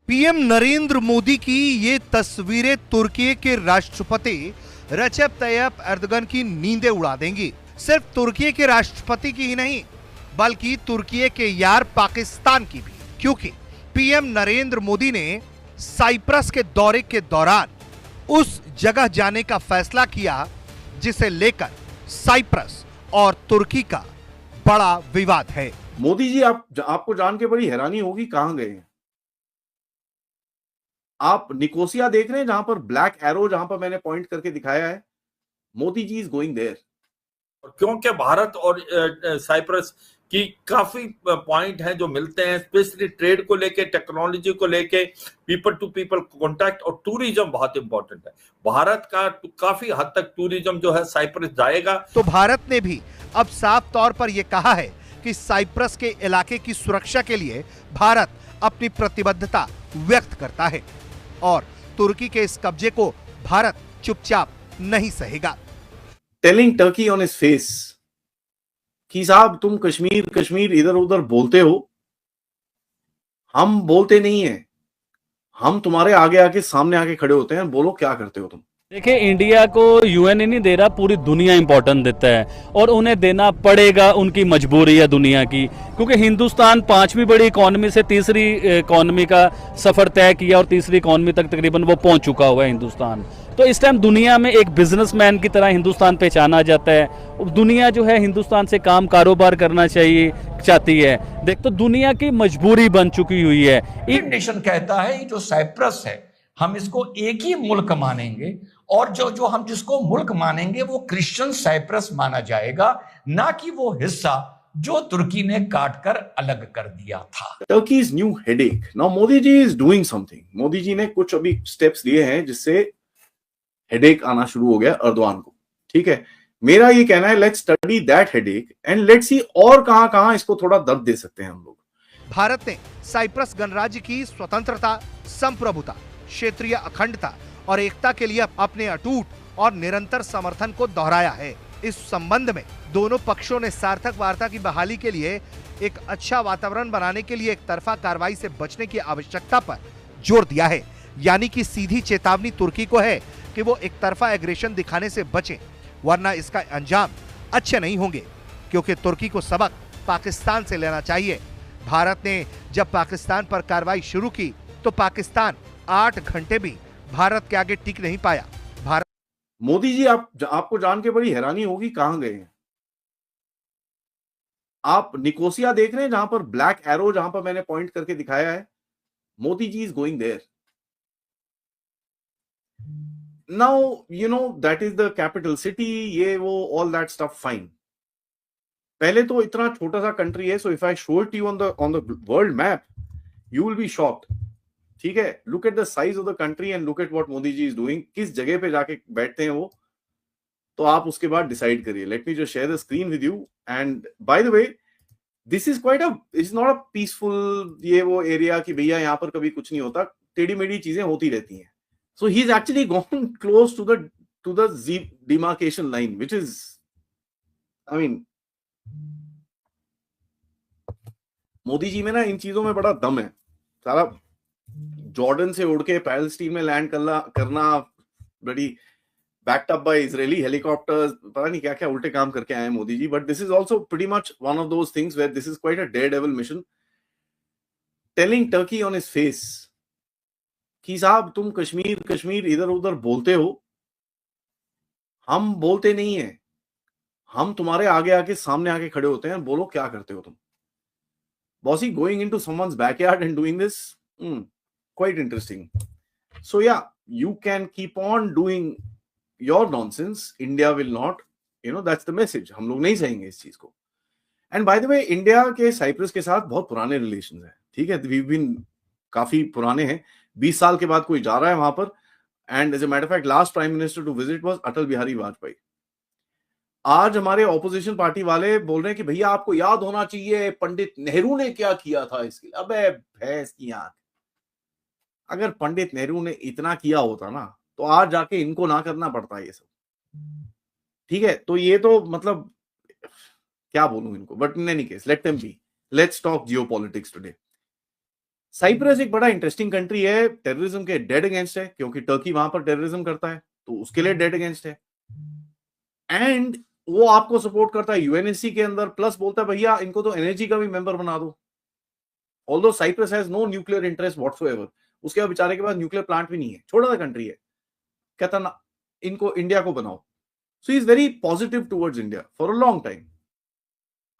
PM Narendra Modi की ये तस्वीरें तुर्की के राष्ट्रपति रजब तैयब एर्दोगन की नींदें उड़ा देंगी। सिर्फ तुर्की के राष्ट्रपति की ही नहीं, बल्कि तुर्की के यार पाकिस्तान की भी, क्योंकि पीएम नरेंद्र मोदी ने साइप्रस के दौरे के दौरान उस जगह जाने का फैसला किया जिसे लेकर साइप्रस और तुर्की का बड़ा विवाद है। मोदी जी, आपको जान के बड़ी हैरानी होगी, कहां गए हैं आप? निकोसिया देख रहे हैं, जहां पर ब्लैक एरो, जहां पर मैंने पॉइंट करके दिखाया है, Modi ji is going there. क्योंकि भारत और साइप्रस की काफी पॉइंट हैं जो मिलते हैं, स्पेशली ट्रेड को लेके, टेक्नोलॉजी को लेके, पीपल टू पीपल कांटेक्ट, और टूरिज्म बहुत इंपॉर्टेंट है। भारत का काफी हद तक टूरिज्म जो है साइप्रस जाएगा। तो भारत ने भी अब साफ तौर पर यह कहा है कि साइप्रस के इलाके की सुरक्षा के लिए भारत अपनी प्रतिबद्धता व्यक्त करता है और तुर्की के इस कब्जे को भारत चुपचाप नहीं सहेगा। Telling Turkey on his face कि साहब तुम कश्मीर कश्मीर इधर उधर बोलते हो, हम बोलते नहीं है, हम तुम्हारे आगे आके सामने आके खड़े होते हैं, बोलो क्या करते हो तुम। देखिए, इंडिया को यूएन ही नहीं दे रहा, पूरी दुनिया इंपॉर्टेंट देता है और उन्हें देना पड़ेगा, उनकी मजबूरी है दुनिया की, क्योंकि हिंदुस्तान पांचवी बड़ी इकोनॉमी से तीसरी इकोनॉमी का सफर तय किया और तीसरी इकोनॉमी तक तकरीबन वो पहुंच चुका हुआ है हिंदुस्तान। तो इस टाइम दुनिया में एक बिजनेसमैन की तरह हिंदुस्तान पहचाना जाता है। दुनिया जो है हिंदुस्तान से काम कारोबार करना चाहती है। देख, तो दुनिया की मजबूरी बन चुकी हुई है। यूनाइटेड नेशन कहता है जो साइप्रस है हम इसको एक ही मुल्क मानेंगे, और जो हम जिसको मुल्क मानेंगे वो क्रिश्चियन साइप्रस माना जाएगा, ना कि वो हिस्सा जो तुर्की ने काट कर अलग कर दिया था। Turkey's new headache. Now Modi ji is doing something. Modi ji ने कुछ अभी स्टेप्स लिए हैं जिससे हेडेक आना शुरू हो गया एर्दोगान को। ठीक है, मेरा ये कहना है, let's study that headache and let's see और कहां इसको थोड़ा दर्द दे सकते हैं हम लोग। भारत ने साइप्रस गणराज्य की स्वतंत्रता, संप्रभुता, क्षेत्रीय अखंडता और एकता के लिए अपने अटूट और निरंतर समर्थन को दोहराया है। इस संबंध में दोनों पक्षों ने सार्थक वार्ता की बहाली के लिए एक अच्छा वातावरण बनाने के लिए एक तरफा कार्रवाई से बचने की आवश्यकता पर जोर दिया है। यानी कि सीधी चेतावनी तुर्की को है कि वो एक तरफा एग्रेशन दिखाने से बचे, वरना इसका अंजाम अच्छे नहीं होंगे, क्योंकि तुर्की को सबक पाकिस्तान से लेना चाहिए। भारत ने जब पाकिस्तान पर कार्रवाई शुरू की तो पाकिस्तान 8 घंटे भी भारत के आगे टिक नहीं पाया। भारत मोदी जी, आपको जान के बड़ी हैरानी होगी, कहां गए हैं आप? निकोसिया देख रहे हैं, जहां पर ब्लैक एरो, जहां पर मैंने पॉइंट करके दिखाया है, Modi ji is going there. Now you know that is the capital city, ये वो ऑल दैट स्टफ फाइन। पहले तो इतना छोटा सा कंट्री है, so if I show it you on the world map you will be shocked. ठीक है, look at the size of the country and look at what Modi ji is doing. किस जगह पे जाके बैठते हैं वो, तो आप उसके बाद डिसाइड करिए। Let me just share the screen with you. And by the way, this is quite it's not a peaceful ये वो एरिया कि भैया यहाँ पर कभी कुछ नहीं होता, टेढ़ी मेढ़ी चीजें होती रहती हैं। So he is actually gone close to the demarcation line, which is, I mean, Modi ji में ना इन चीजों में बड़ा दम है। सारा जॉर्डन से उड़ के पैलेस्टीन में लैंड करना बड़ी backed up by Israeli helicopters, पता नहीं क्या क्या उल्टे काम करके आए Modi ji. But this is also pretty much one of those things where this is quite a daredevil mission. Telling Turkey on his face कि साहब तुम कश्मीर कश्मीर इधर उधर बोलते हो, हम बोलते नहीं है, हम तुम्हारे आगे आके सामने आके खड़े होते हैं, बोलो क्या करते हो तुम। Bossy going into someone's backyard and doing this, quite interesting. So yeah, you can keep on doing your nonsense. India will not, that's the message. हम लोग नहीं सहेंगे इस चीज को। And by the way, India के साइप्रस के साथ बहुत पुराने रिलेशन हैं। ठीक है, we've been काफी पुराने हैं। 20 साल के बाद कोई जा रहा है वहां पर। And as a matter of fact, last prime minister to visit was Atal Bihari Vajpayee. आज हमारे ऑपोजिशन पार्टी वाले बोल रहे हैं कि भैया आपको याद होना चाहिए पंडित नेहरू ने क्या किया था इसके लिए। अबे भैंस की आंख, अगर पंडित नेहरू ने इतना किया होता ना तो आज जाके इनको ना करना पड़ता ये सब। ठीक है, तो ये तो मतलब क्या बोलूं इनको, but in any case let them be. Let's talk geopolitics today. Cyprus एक बड़ा इंटरेस्टिंग कंट्री है, टेररिज्म के डेड अगेंस्ट है, क्योंकि टर्की वहां पर टेररिज्म करता है तो उसके लिए डेड अगेंस्ट है, एंड वो आपको सपोर्ट करता है यूएनएससी के अंदर, प्लस बोलता है भैया इनको तो एनर्जी का भी मेंबर बना दो। Although Cyprus has no nuclear interest whatsoever, उसके बाद बेचारे के पास न्यूक्लियर प्लांट भी नहीं है, छोटा सा कंट्री है, कहता ना इनको इंडिया को बनाओ। So he is very positive towards India for a long time.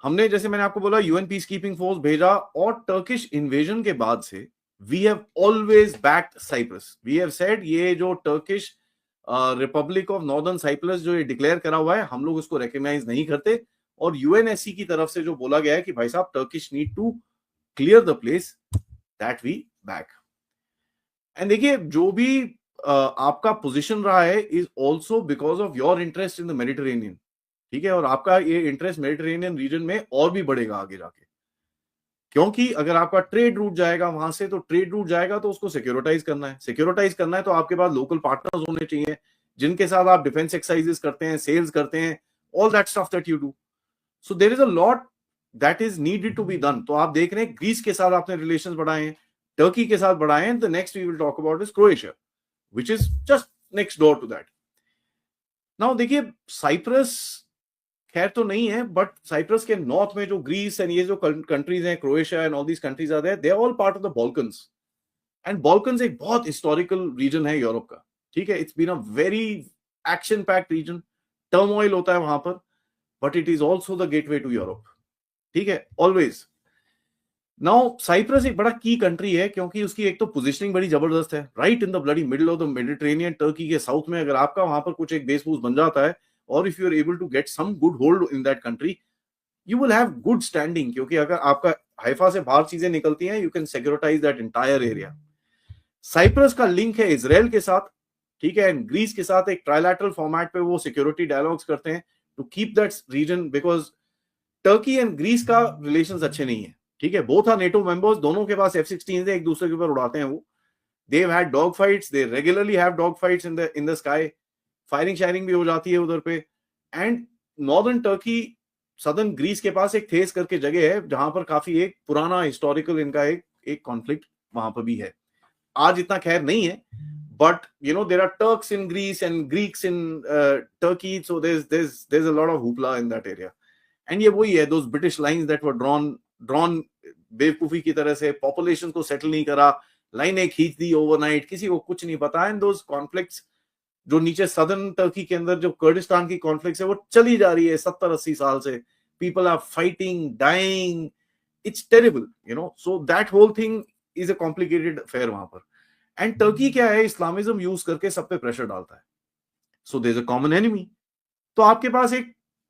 हमने जैसे मैंने आपको बोला यूएन पीस कीपिंग फोर्स भेजा, और टर्किश इन्वेजन के बाद से we have always backed Cyprus. We have said ये जो Turkish Republic of Northern Cyprus जो ये डिक्लेयर करा हुआ है, हम लोग उसको रिकॉग्नाइज नहीं करते, और यूएनएससी की तरफ से जो बोला गया है कि भाई साहब Turkish need to clear the place, that we back. And देखिए जो भी आपका पोजीशन रहा है is also because of your interest in the Mediterranean, ठीक है, और आपका ये इंटरेस्ट मेडिटेरेनियन रीजन में और भी बढ़ेगा आगे जाके, क्योंकि अगर आपका ट्रेड रूट जाएगा वहां से, तो ट्रेड रूट जाएगा तो उसको सिक्योरिटाइज करना है, सिक्योरिटाइज करना है तो आपके पास लोकल पार्टनर्स होने चाहिए जिनके साथ आप डिफेंस एक्सरसाइजेस करते हैं, सेल्स करते हैं, all that stuff that you do. So there is a lot that is needed to be done. तो आप देख रहे हैं ग्रीस के साथ आपने रिलेशंस बढ़ाए हैं, टर्की के साथ बढ़ाए हैं, the next we will talk about is Croatia which is just next door to that. Now देखिए साइप्रस खैर तो नहीं है, बट साइप्रस के नॉर्थ में जो ग्रीस एंड ये जो कंट्रीज हैं, Croatia and all these countries are there, they are all part of the Balkans, and Balkans एक बहुत हिस्टोरिकल रीजन है यूरोप का, ठीक है। It's been a very action packed region, turmoil होता है वहां पर, but it is also the gateway to Europe, ठीक है, ऑलवेज। नाउ साइप्रस एक बड़ा की कंट्री है क्योंकि उसकी एक तो पोजीशनिंग बड़ी जबरदस्त है, right in the bloody middle of the Mediterranean, Turkey के साउथ में। अगर आपका वहां पर कुछ एक बेस बूस बन जाता है, और if you are able to get some good hold in that country, you will have good standing, क्योंकि अगर आपका हाइफा से बाहर चीजें निकलती हैं, you can securitize that entire area। Cyprus का लिंक है इजराइल के साथ, ठीक है, एंड ग्रीस के साथ एक ट्राइलैटरल फॉर्मेट पे वो सिक्योरिटी डायलॉग्स करते हैं to keep that region, because Turkey and Greece का रिलेशंस अच्छे नहीं है, ठीक है। बोथ आर नेटो मेंबर्स, दोनों के पास F-16 है, एक दूसरे के ऊपर उड़ाते हैं वो। They've had dog fights, they regularly have dog fights in the sky, firing शायरिंग भी हो जाती है उधर पे। And northern Turkey, southern Greece के पास एक थेस करके जगह है जहां पर काफी एक पुराना हिस्टोरिकल इनका एक कॉन्फ्लिक्ट वहां पर भी है। आज इतना खैर नहीं है, but you know there are Turks in Greece and Greeks in Turkey, so there's a lot of hoopla in that area। And ये वही है, those British lines that were drawn बेवकूफी की तरह से, पॉपुलेशन को सेटल नहीं करा, लाइनें खींच दी ओवरनाइट, किसी को कुछ नहीं पता। एंड those conflicts जो नीचे सदर्न टर्की के अंदर जो कुर्दिस्तान की कॉन्फ्लिक्ट है वो चली जा रही है 70-80 साल से, people are fighting, dying, it's terrible, you know. So that whole thing is a complicated affair वहां पर। एंड टर्की क्या है, इस्लामिज्म यूज करके सब पे प्रेशर डालता है, so there is a common enemy. तो आपके पास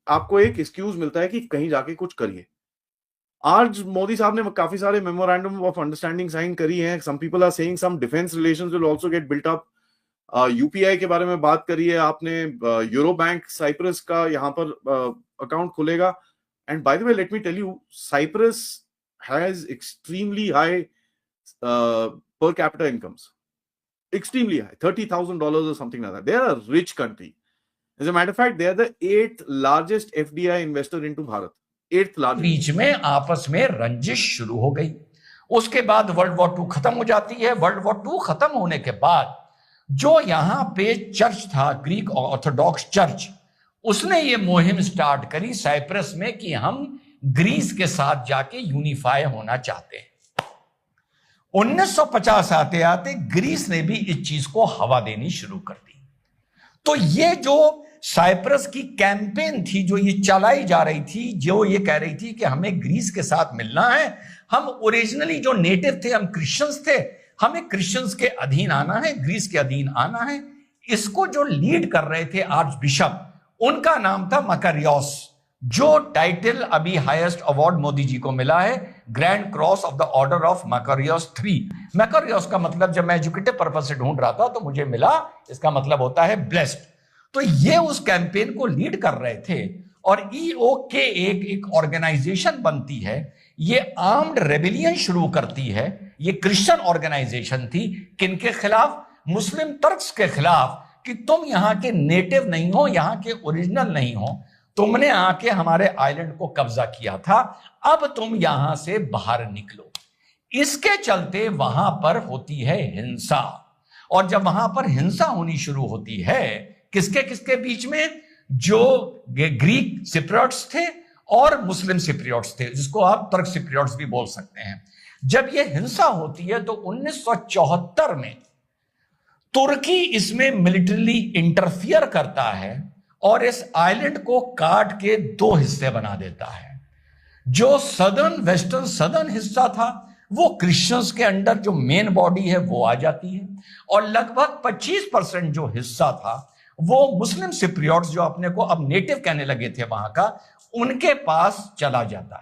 आपको एक एक्सक्यूज मिलता है कि कहीं जाके कुछ करिए। आज मोदी साहब ने काफी सारे मेमोरेंडम ऑफ अंडरस्टैंडिंग साइन करी है। Some people are saying some defence relations will also get built up. UPI के बारे में बात करी है आपने, यूरो बैंक साइप्रस का यहाँ पर अकाउंट खुलेगा। And by the way let me tell you, Cyprus has extremely high per capita incomes, extremely high, $30,000 or something like that. They are a rich country. As a matter of fact, they are the 8th largest FDI investor into Bharat. 8th largest. बीच में आपस में रंजिश शुरू हो गई। उसके बाद world war 2 खत्म हो जाती है। वर्ल्ड वॉर 2 खत्म होने के बाद जो यहां पे चर्च था, ग्रीक ऑर्थोडॉक्स चर्च, उसने ये मुहिम स्टार्ट करी साइप्रस में कि हम ग्रीस के साथ जाके यूनिफाई होना चाहते हैं। 1950 आते आते ग्रीस ने भी इस चीज को हवा देनी शुरू कर दी। तो ये जो साइप्रस की कैंपेन थी, जो ये चलाई जा रही थी, जो ये कह रही थी कि हमें ग्रीस के साथ मिलना है, हम ओरिजिनली जो नेटिव थे, हम क्रिश्चियंस थे, हमें क्रिश्चियंस के अधीन आना है, ग्रीस के अधीन आना है। इसको जो लीड कर रहे थे आर्च बिशप, उनका नाम था मकारियोस, जो टाइटल अभी हाईएस्ट अवार्ड मोदी जी को मिला है, grand cross of the order of Makarios 3। Makarios का मतलब जब मैं एजुकेटिव पर्पज से ढूंढ रहा था तो मुझे मिला, इसका मतलब होता है ब्लेस्ड। तो ये उस कैंपेन को लीड कर रहे थे। और EOK एक ऑर्गेनाइजेशन बनती है, ये आर्म्ड रेबिलियन शुरू करती है। ये क्रिश्चियन ऑर्गेनाइजेशन थी, किनके खिलाफ? मुस्लिम टर्क्स के खिलाफ, कि तुम यहां के नेटिव नहीं हो, यहां के ओरिजिनल नहीं हो, तुमने आके हमारे आइलैंड को कब्जा किया था, अब तुम यहां से बाहर निकलो। इसके चलते वहां पर होती है हिंसा, और जब वहां पर हिंसा होनी शुरू होती है किसके किसके बीच में, जो ग्रीक सिप्रियोट्स थे और मुस्लिम सिप्रियोट्स थे, जिसको आप तुर्क सिप्रियोट्स भी बोल सकते हैं। जब यह हिंसा होती है तो 1974 में तुर्की इसमें मिलिट्रीली इंटरफियर करता है और इस आइलैंड को काट के 2 हिस्से बना देता है। जो सदर्न हिस्सा था वो क्रिश्चियंस के अंडर जो मेन बॉडी है वो आ जाती है, और लगभग 25% जो हिस्सा था वो मुस्लिम सिप्रियोट्स, जो अपने को अब नेटिव कहने लगे थे वहां का, उनके पास चला जाता है।